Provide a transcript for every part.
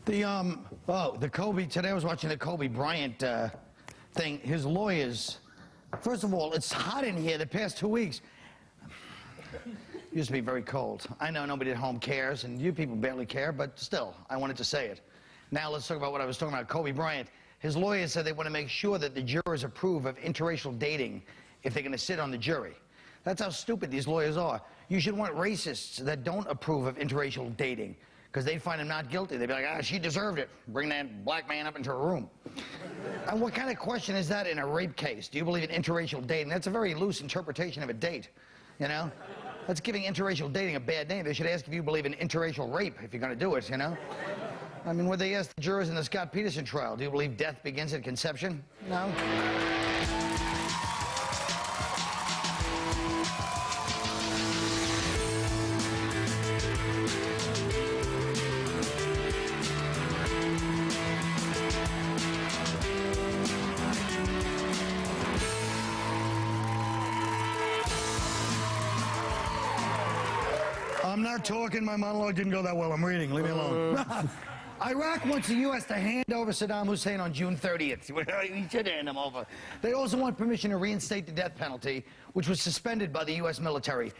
The Kobe, today I was watching the Kobe Bryant thing. His lawyers, first of all, it's hot in here the past 2 weeks. Used to be very cold. I know nobody at home cares, and you people barely care, but still, I wanted to say it. Now let's talk about what I was talking about, Kobe Bryant. His lawyers said they want to make sure that the jurors approve of interracial dating if they're going to sit on the jury. That's how stupid these lawyers are. You should want racists that don't approve of interracial dating, because they'd find him not guilty. They'd be like, ah, she deserved it. Bring that black man up into a room. And what kind of question is that in a rape case? Do you believe in interracial dating? That's a very loose interpretation of a date, you know? That's giving interracial dating a bad name. They should ask if you believe in interracial rape if you're going to do it, you know? I mean, when they asked the jurors in the Scott Peterson trial, do you believe death begins at conception? No? I'm not talking. My monologue didn't go that well. I'm reading. Leave me alone. Iraq wants the U.S. to hand over Saddam Hussein on June 30th. We should hand him over. They also want permission to reinstate the death penalty, which was suspended by the U.S. military.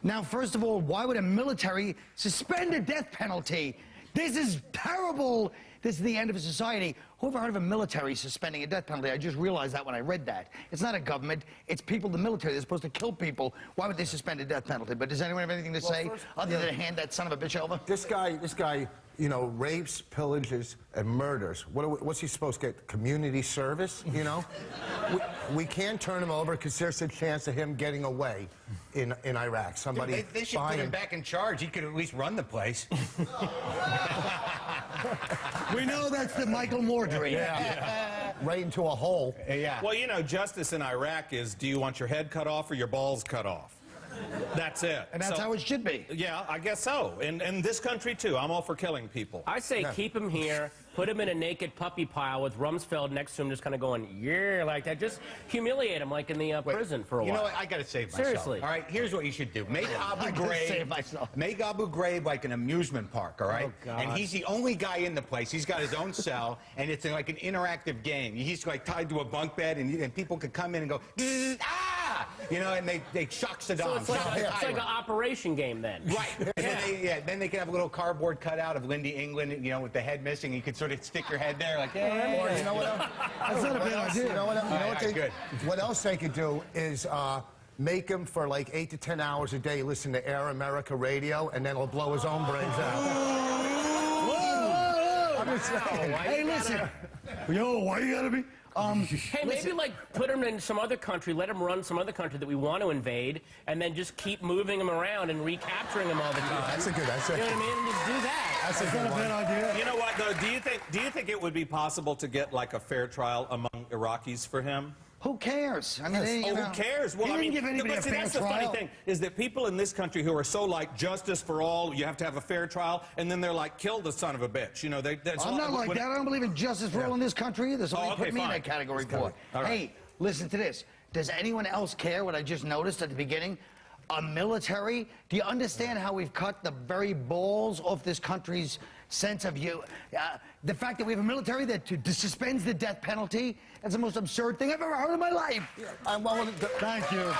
Now, first of all, why would a military suspend a death penalty? This is terrible. This is the end of a society. Who ever heard of a military suspending a death penalty? I just realized that when I read that. It's not a government. It's people, the military. They're supposed to kill people. Why would they suspend a death penalty? But does anyone have anything to say other than hand that son of a bitch over? This guy, you know, rapes, pillages, and murders. What's he supposed to get? Community service, you know? we can't turn him over because there's a chance of him getting away in Iraq. Somebody they should put him back in charge. He could at least run the place. We know that's the Michael Moore dream. Yeah. Right into a hole. Yeah. Well, you know, justice in Iraq is, do you want your head cut off or your balls cut off? That's it. And that's how it should be. Yeah, I guess so. And this country, too. I'm all for killing people. I say keep him here, put him in a naked puppy pile with Rumsfeld next to him just kind of going, yeah, like that. Just humiliate him like in the prison for a while. You know what? I got to save myself. Seriously. All right, here's what you should do. Make Abu Ghraib like an amusement park, all right? Oh, God. And he's the only guy in the place. He's got his own cell, and it's like an interactive game. He's like tied to a bunk bed, and people could come in and go, ah! You know, and they shock Saddam. So it's like an operation game then. Right. And then they could have a little cardboard cutout of Lindy England, you know, with the head missing. You could sort of stick your head there like, hey. Or you know what else? That's not a bad idea. You know what else they could do is make him for like 8 to 10 hours a day listen to Air America radio, and then he'll blow his own brains out. Whoa! I'm just saying. Hey, listen. Yo, why you gotta be? Hey, maybe like put him in some other country, let him run some other country that we want to invade, and then just keep moving him around and recapturing him all the time. That's a good. You know what I mean? Just do that. That's a good idea. You know what, though? Do you think it would be possible to get, like, a fair trial among Iraqis for him? Who cares? I mean, who cares? Well, he didn't give anybody a fair that's the funny thing, is that people in this country who are so like justice for all, you have to have a fair trial, and then they're like, kill the son of a bitch. You know, I'm not like that. I don't believe in justice for all in this country either, so put me in that category for. Hey, listen to this. Does anyone else care what I just noticed at the beginning? A military? Do you understand how we've cut the very balls off this country's sense of you? The fact that we have a military that suspends the death penalty, that's the most absurd thing I've ever heard in my life. Thank you.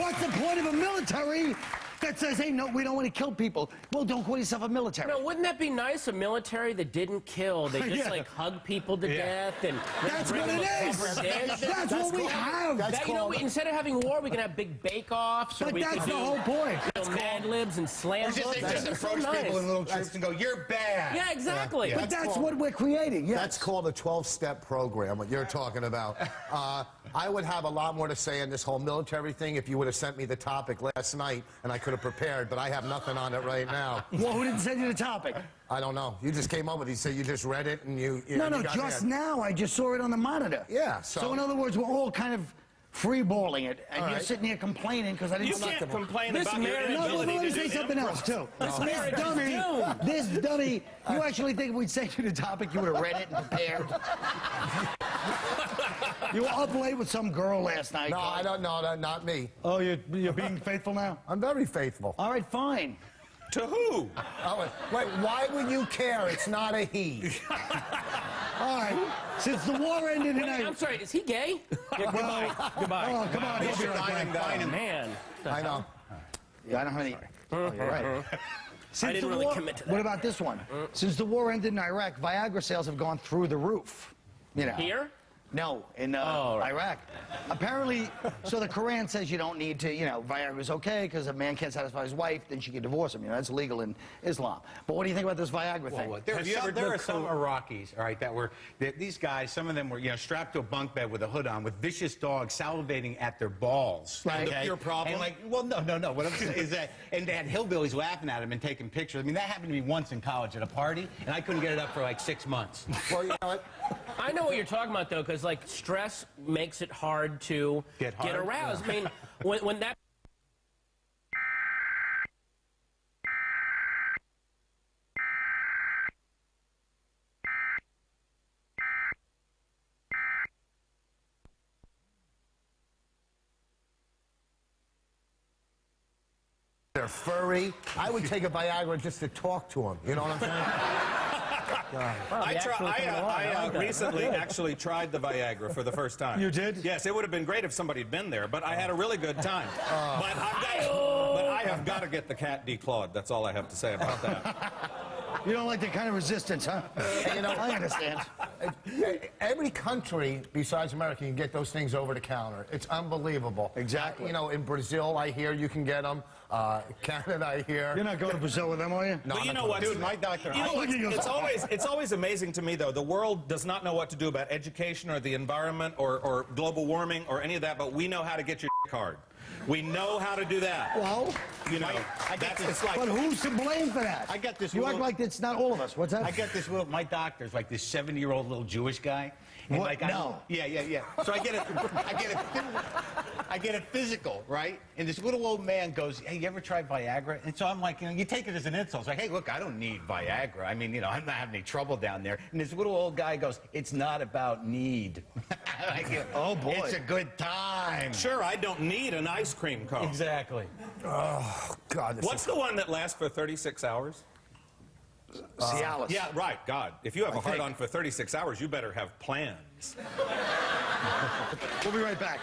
What's the point of a military that says, hey, no, we don't want to kill people? Well, don't call yourself a military. No, wouldn't that be nice, a military that didn't kill? They just, like, hug people to death and... That's what it is! That's what we have! You know, instead of having war, we can have big bake-offs. But that's the whole point. You know, Mad Libs and slam books. They just approach people in little troops and go, you're bad! Yeah, exactly. But that's what we're creating, yes. That's called a 12-step program, what you're talking about. I would have a lot more to say on this whole military thing if you would have sent me the topic last night, and I could have prepared, but I have nothing on it right now. Well, who didn't send you the topic? I don't know. You just came up with it. You said you just read it and you No, just now. I just saw it on the monitor. Yeah, so in other words, we're all kind of free-balling it, and you're sitting here complaining because I didn't... You can't complain about your inability No, let me say something else, too. This dummy, you actually think if we'd sent you the topic, you would have read it and prepared? You were up late with some girl last night. No, I don't know. Not me. Oh, you're being faithful now? I'm very faithful. All right, fine. To who? Oh, wait, why would you care? It's not a he. All right. Since the war ended in I'm sorry, is he gay? Yeah, goodbye. Goodbye. Oh, come on. He'll be right back. Man. I know. Yeah, I don't have any. Oh, you're right. I didn't really commit to that. What about this one? Since the war ended in Iraq, Viagra sales have gone through the roof. You know. Here? No, in Iraq. Apparently, so the Quran says you don't need to, you know, Viagra's okay because a man can't satisfy his wife, then she can divorce him. You know, that's legal in Islam. But what do you think about this Viagra thing? Well, there are some Iraqis, all right, these guys, some of them were, you know, strapped to a bunk bed with a hood on with vicious dogs salivating at their balls. Right. Okay? Your problem? And like, well, no. What I'm saying is that, and they had hillbillies laughing at him and taking pictures. I mean, that happened to me once in college at a party, and I couldn't get it up for like 6 months. Well, you know what? I know what you're talking about, though, because, like, stress makes it hard to get aroused. Yeah. I mean, when that... They're furry. I would take a Viagra just to talk to them. You know what I'm saying? Wow, I recently actually tried the Viagra for the first time. You did? Yes, it would have been great if somebody had been there, but I had a really good time. But I have got to get the cat declawed. That's all I have to say about that. You don't like the kind of resistance, huh? You know, I understand. Every country besides America can get those things over the counter. It's unbelievable. Exactly. You know, in Brazil, I hear you can get them. Canada, I hear. You're not going to Brazil with them, are you? No, But you know what, Dude, my doctor... You know, it's always amazing to me, though. The world does not know what to do about education or the environment or global warming or any of that, but we know how to get your hard. We know how to do that. Well, you know, it's like... But who's to blame for that? I got this You little- act like it's not all of us. What's that? I got this little, my doctor's like this 70-year-old little Jewish guy. And What? like, No. Yeah. So I get a physical, right? And this little old man goes, hey, you ever tried Viagra? And so I'm like, you know, you take it as an insult. It's like, hey, look, I don't need Viagra. I mean, you know, I'm not having any trouble down there. And this little old guy goes, it's not about need. Like, oh, boy. It's a good time. Sure, I don't need an ice cream cone. Exactly. Oh, God. What's the one that lasts for 36 hours? Cialis. Yeah, right, God. If you have a hard-on for 36 hours, you better have plans. We'll be right back.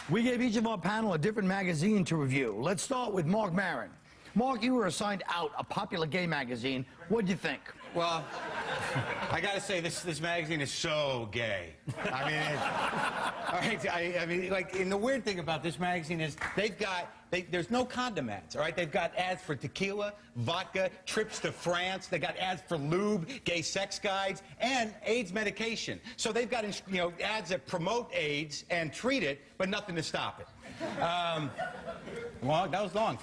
We gave each of our panel a different magazine to review. Let's start with Mark Maron. Mark, you were assigned Out, a popular gay magazine. What'd you think? Well, I gotta say, this magazine is so gay. I mean, I mean, like, and the weird thing about this magazine is there's no condom ads, all right? They've got ads for tequila, vodka, trips to France. They got ads for lube, gay sex guides, and AIDS medication. So they've got, you know, ads that promote AIDS and treat it, but nothing to stop it. Well, that was long.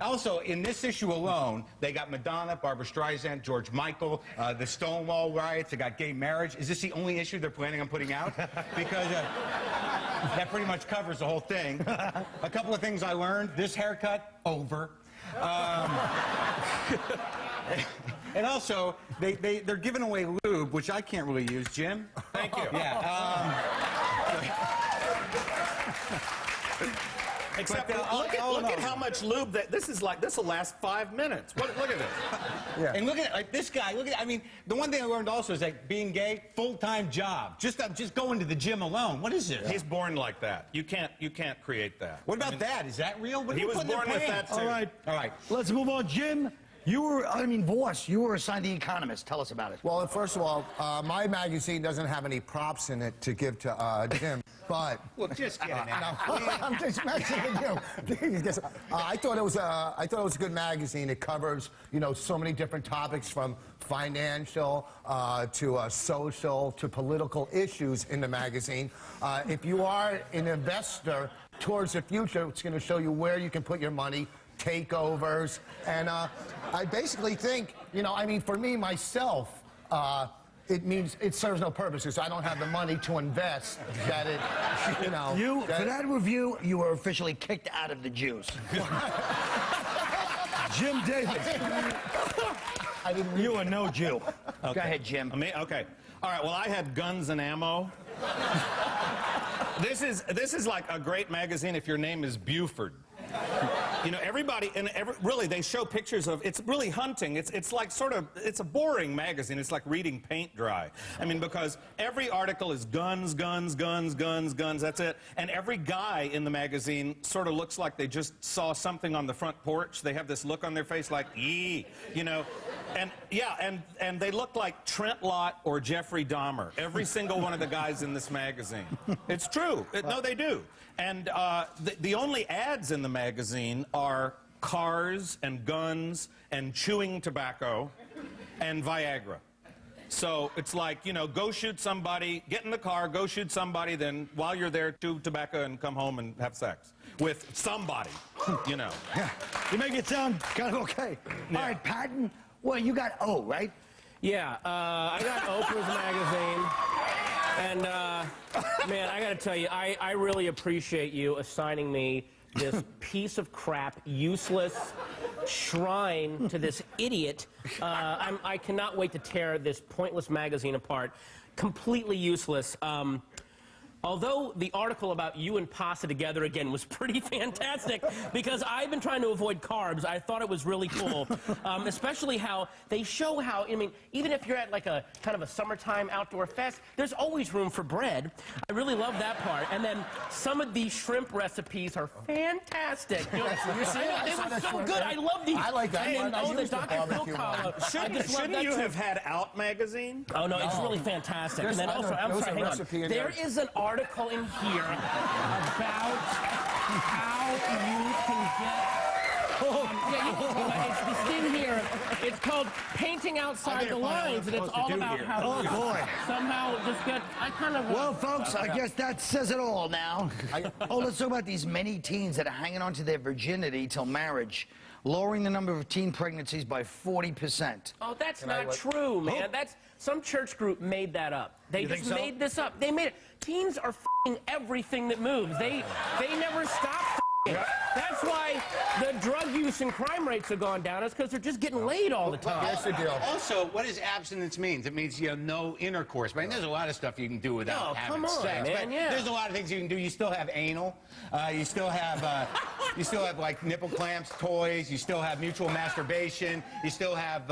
Also, in this issue alone, they got Madonna, Barbara Streisand, George Michael, the Stonewall riots. They got gay marriage. Is this the only issue they're planning on putting out? Because that pretty much covers the whole thing. A couple of things I learned. This haircut, over. And also, they're giving away lube, which I can't really use. Jim? Thank you. Yeah. Except look at how much lube this will last 5 minutes. Look at this. Yeah. And look at like this guy. I mean, the one thing I learned also is that being gay, full-time job. Just going to the gym alone. What is this? He's born like that. You can't create that. What about that? Is that real? What He was born with that too. All right. All right. Let's move on. Jim, Voss, you were assigned The Economist. Tell us about it. Well, first of all, my magazine doesn't have any props in it to give to Jim, but... Well, just get it now. I'm just messing with you. I thought it was a good magazine. It covers, you know, so many different topics from financial to social to political issues in the magazine. If you are an investor towards the future, it's going to show you where you can put your money, takeovers, and I basically think, you know, I mean, for me, myself, it means it serves no purpose because I don't have the money to invest that it, you know. For that review, you were officially kicked out of the Jews. Jim Davis. I didn't. You are no Jew. Okay. Go ahead, Jim. Me? Okay. All right. Well, I had Guns and Ammo. This is like a great magazine if your name is Buford. You know, everybody, and really, they show pictures of, it's really hunting. It's like sort of, it's a boring magazine. It's like reading paint dry. I mean, because every article is guns, guns, guns, guns, guns, that's it. And every guy in the magazine sort of looks like they just saw something on the front porch. They have this look on their face like, yee, you know. And yeah, and they look like Trent Lott or Jeffrey Dahmer. Every single one of the guys in this magazine. It's true. No, they do. And the only ads in the magazine are cars and guns and chewing tobacco and Viagra. So it's like, you know, go shoot somebody, get in the car, go shoot somebody, then while you're there, chew tobacco and come home and have sex with somebody, you know. Yeah. You make it sound kind of okay. Yeah. All right, Patton. Well, you got O, right? Yeah, I got Oprah's magazine. And, man, I gotta tell you, I really appreciate you assigning me this piece of crap, useless shrine to this idiot. I cannot wait to tear this pointless magazine apart. Completely useless. Although the article about you and Pasta together again was pretty fantastic, because I've been trying to avoid carbs. I thought it was really cool, especially how they show how, I mean, even if you're at like a kind of a summertime outdoor fest, there's always room for bread. I really love that part. And then some of these shrimp recipes are fantastic. You know, they were so good. I love these. I like that And one. then, the Dr. Phil column. Shouldn't you have had Out magazine? Oh, no, it's really fantastic. And then also, I'm sorry, hang on. There is an article in here about how you can get... it's this thing here. It's called Painting Outside the Lines, and it's all about how Oh, boy. somehow just get... I kind of... Well, folks, I guess that says it all now. Oh, let's talk about these many teens that are hanging on to their virginity till marriage, lowering the number of teen pregnancies by 40%. Oh, that's not true, man. That's... Some church group made that up. They just made this up. They made it. Teens are f***ing everything that moves. They never stop f***ing. That's why the drug use and crime rates have gone down. It's because they're just getting laid all the time. Here's the deal. Also, what does abstinence mean? It means, you know, no intercourse. I mean, there's a lot of stuff you can do without having sex. Man, but yeah. There's a lot of things you can do. You still have anal. You still have like nipple clamps, toys. You still have mutual masturbation. You still have.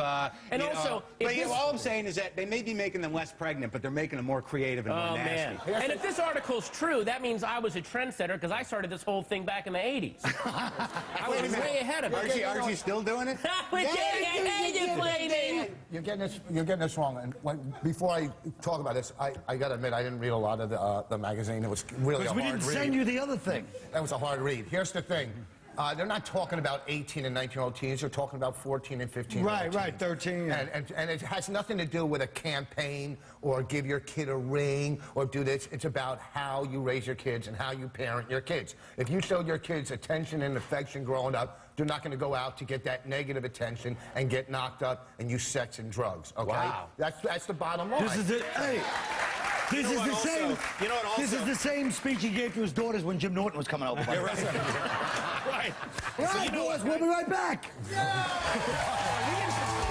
And also, but all I'm saying is that they may be making them less pregnant, but they're making them more creative and more nasty. Man. And if this article's true, that means I was a trendsetter because I started this whole thing back in the 80s. I was way ahead of it. Aren't you still doing it? You're getting this wrong. And before I talk about this, I got to admit I didn't read a lot of the magazine. It was really a hard read. We didn't send you the other thing. That was a hard read. Here's the thing. They're not talking about 18 and 19-year-old teens. They're talking about 14 and 15-year-old Right, 13. Yeah. And it has nothing to do with a campaign or give your kid a ring or do this. It's about how you raise your kids and how you parent your kids. If you showed your kids attention and affection growing up, they're not going to go out to get that negative attention and get knocked up and use sex and drugs. Okay? Wow. That's the bottom line. This is it. Hey. This is the same. You know what also? This is the same speech he gave to his daughters when Jim Norton was coming over. By the way. Right. Right, boys. We'll be right back. Yeah.